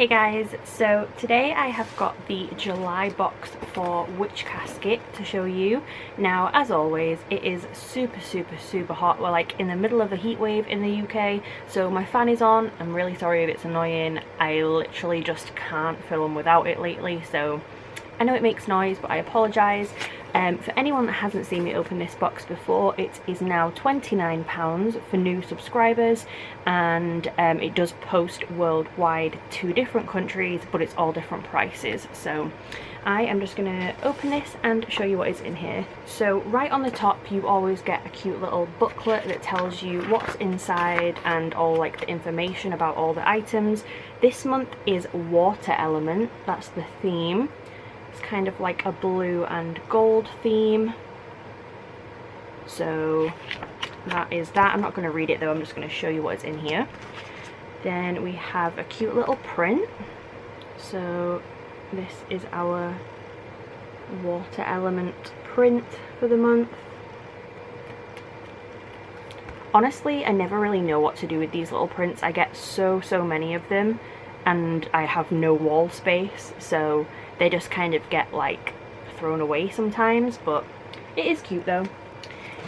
Hey guys, so today I have got the July box for Witch Casket to show you. Now, as always, it is super hot. We're like in the middle of a heat wave in the UK, so my fan is on. I'm really sorry if it's annoying. I literally just can't film without it lately, so I know it makes noise, but I apologise. For anyone that hasn't seen me open this box before, it is now £29 for new subscribers, and it does post worldwide to different countries, but it's all different prices. So I am just going to open this and show you what is in here. So right on the top you always get a cute little booklet that tells you what's inside and all like the information about all the items. This month is water element, that's the theme. It's kind of like a blue and gold theme. So that is that. I'm not going to read it though, I'm just going to show you what's in here. Then we have a cute little print. So this is our water element print for the month. Honestly, I never really know what to do with these little prints. I get so many of them and I have no wall space, so they just kind of get like thrown away sometimes, but it is cute though.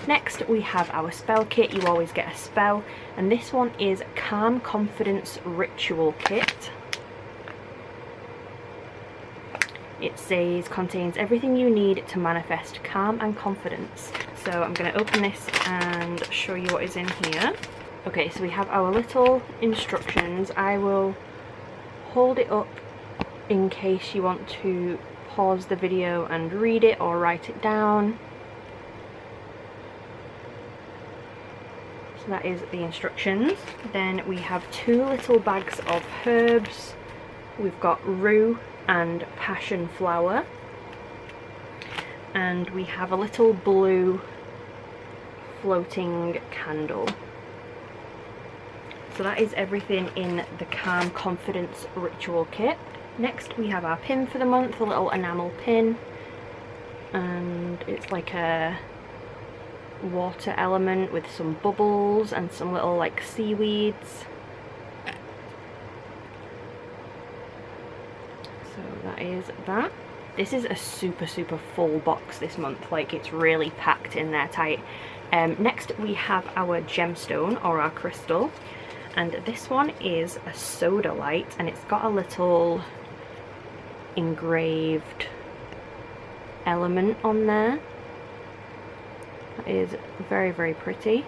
Next we have our spell kit. You always get a spell, and this one is Calm Confidence Ritual Kit. It says contains everything you need to manifest calm and confidence. So I'm going to open this and show you what is in here. Okay, so we have our little instructions. I will hold it up in case you want to pause the video and read it or write it down. So that is the instructions. Then we have two little bags of herbs. We've got rue and passion flower, and we have a little blue floating candle. So that is everything in the Calm Confidence Ritual Kit. Next we have our pin for the month, a little enamel pin, and it's like a water element with some bubbles and some little like seaweeds. So that is that. This is a super full box this month, like it's really packed in there tight. Next we have our gemstone or our crystal, and this one is a sodalite, and it's got a little engraved element on there. That is very pretty.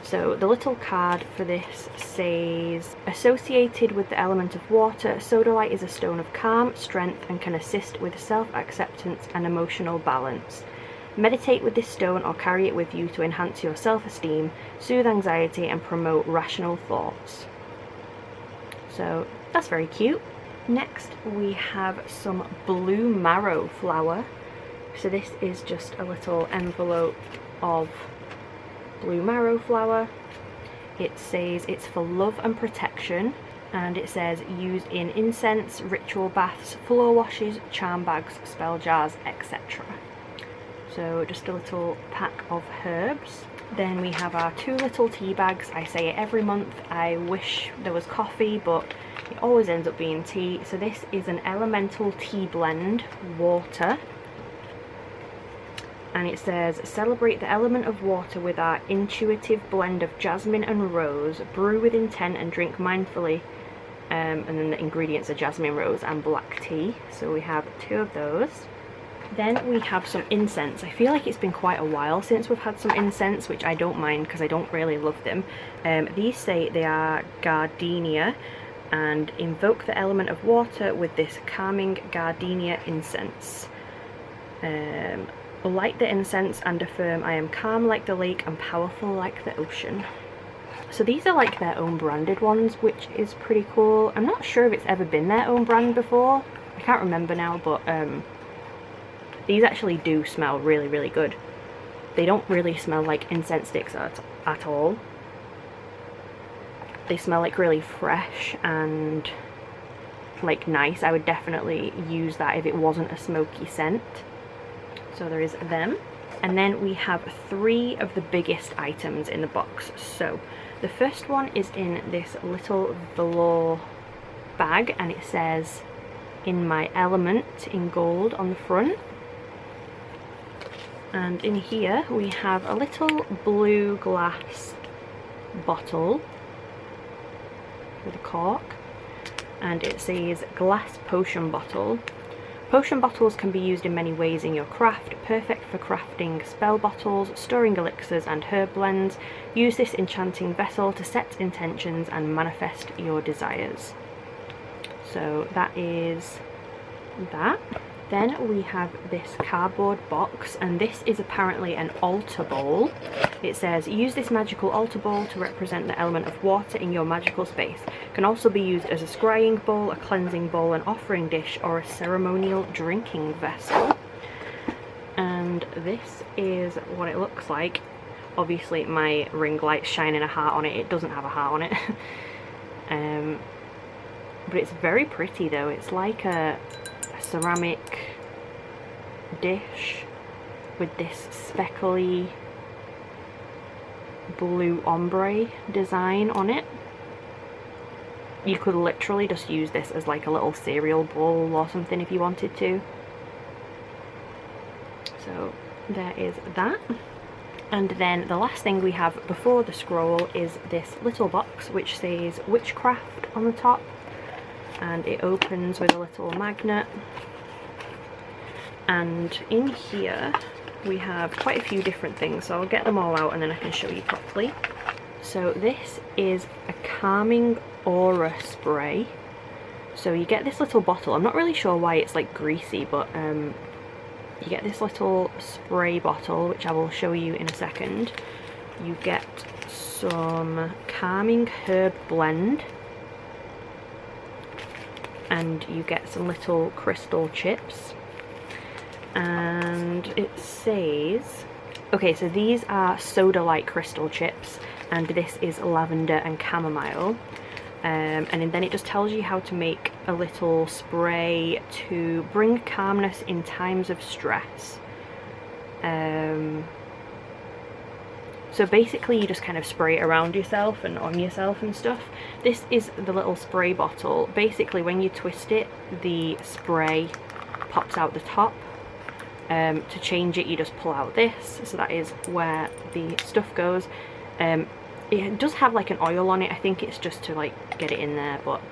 So the little card for this says, associated with the element of water, sodalite is a stone of calm, strength, and can assist with self-acceptance and emotional balance. Meditate with this stone or carry it with you to enhance your self-esteem, soothe anxiety, and promote rational thoughts. So that's very cute. Next we have some blue marrow flower. So this is just a little envelope of blue marrow flower. It says it's for love and protection, and it says used in incense, ritual baths, floor washes, charm bags, spell jars, etc. So just a little pack of herbs. Then we have our two little tea bags. I say it every month, I wish there was coffee, but it always ends up being tea. So this is an elemental tea blend, water. And it says, celebrate the element of water with our intuitive blend of jasmine and rose. Brew with intent and drink mindfully. And then the ingredients are jasmine, rose, and black tea. So we have two of those. Then we have some incense. I feel like it's been quite a while since we've had some incense, which I don't mind because I don't really love them. These say they are gardenia, and invoke the element of water with this calming gardenia incense. Light the incense and affirm, I am calm like the lake and powerful like the ocean. So these are like their own branded ones, which is pretty cool. I'm not sure if it's ever been their own brand before. I can't remember now, but these actually do smell really good. They don't really smell like incense sticks at all. They smell like really fresh and like nice. I would definitely use that if it wasn't a smoky scent. So there is them. And then we have three of the biggest items in the box. So The first one is in this little velour bag, and it says "In My Element" in gold on the front. And in here we have a little blue glass bottle with a cork, and it says "Glass Potion Bottle." Potion bottles can be used in many ways in your craft, perfect for crafting spell bottles, storing elixirs and herb blends. Use this enchanting vessel to set intentions and manifest your desires. So that is that. Then we have this cardboard box, and this is apparently an altar bowl. It says, use this magical altar bowl to represent the element of water in your magical space. Can also be used as a scrying bowl, a cleansing bowl, an offering dish, or a ceremonial drinking vessel. And this is what it looks like. Obviously my ring light's shining a heart on it. It doesn't have a heart on it. But it's very pretty though. It's like a ceramic dish with this speckly blue ombre design on it. You could literally just use this as like a little cereal bowl or something if you wanted to. So there is that. And then the last thing we have before the scroll is this little box which says witchcraft on the top, and it opens with a little magnet. And in here we have quite a few different things, so I'll get them all out and then I can show you properly. So this is a calming aura spray. So you get this little bottle. I'm not really sure why it's like greasy, but you get this little spray bottle, which I will show you in a second. You get some calming herb blend, and you get some little crystal chips. And it says, okay, so these are soda-like crystal chips, and this is lavender and chamomile. And then it just tells you how to make a little spray to bring calmness in times of stress. So basically you just kind of spray it around yourself and on yourself and stuff. This is the little spray bottle. Basically when you twist it, the spray pops out the top. To change it, you just pull out this, so that is where the stuff goes. It does have like an oil on it. I think it's just to like get it in there, but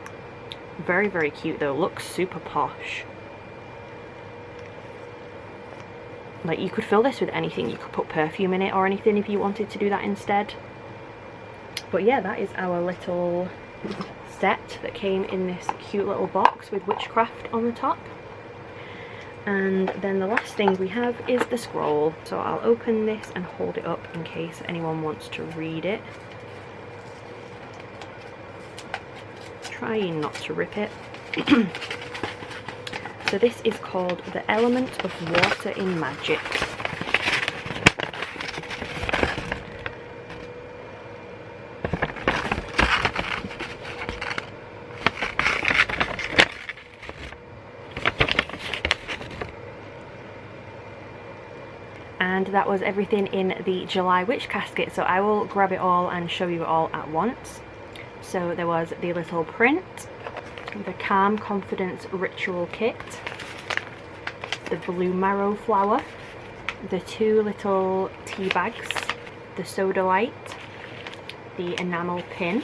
very, very cute though. Looks super posh. Like you could fill this with anything. You could put perfume in it or anything if you wanted to do that instead. But yeah, that is our little set that came in this cute little box with witchcraft on the top. And then the last thing we have is the scroll. So I'll open this and hold it up in case anyone wants to read it. Trying not to rip it. So this is called The Element of Water in Magic. And that was everything in the July Witch Casket, so I will grab it all and show you it all at once. So there was the little print, the Calm Confidence Ritual Kit, the blue marrow flower, the two little tea bags, the soda light, the enamel pin,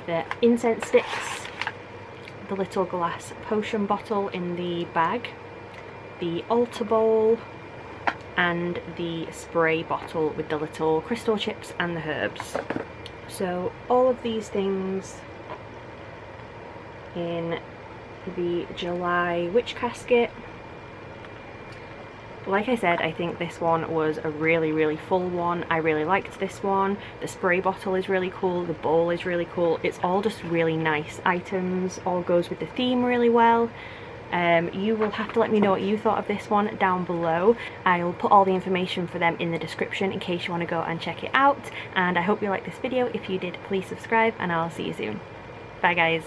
the incense sticks, the little glass potion bottle in the bag, the altar bowl, and the spray bottle with the little crystal chips and the herbs. So all of these things in the July Witch Casket. Like I said, I think this one was a really, really full one. I really liked this one. The spray bottle is really cool, the bowl is really cool. It's all just really nice items, all goes with the theme really well. You will have to let me know what you thought of this one down below. I will put all the information for them in the description in case you want to go and check it out. And I hope you liked this video. If you did, please subscribe and I'll see you soon. Bye guys.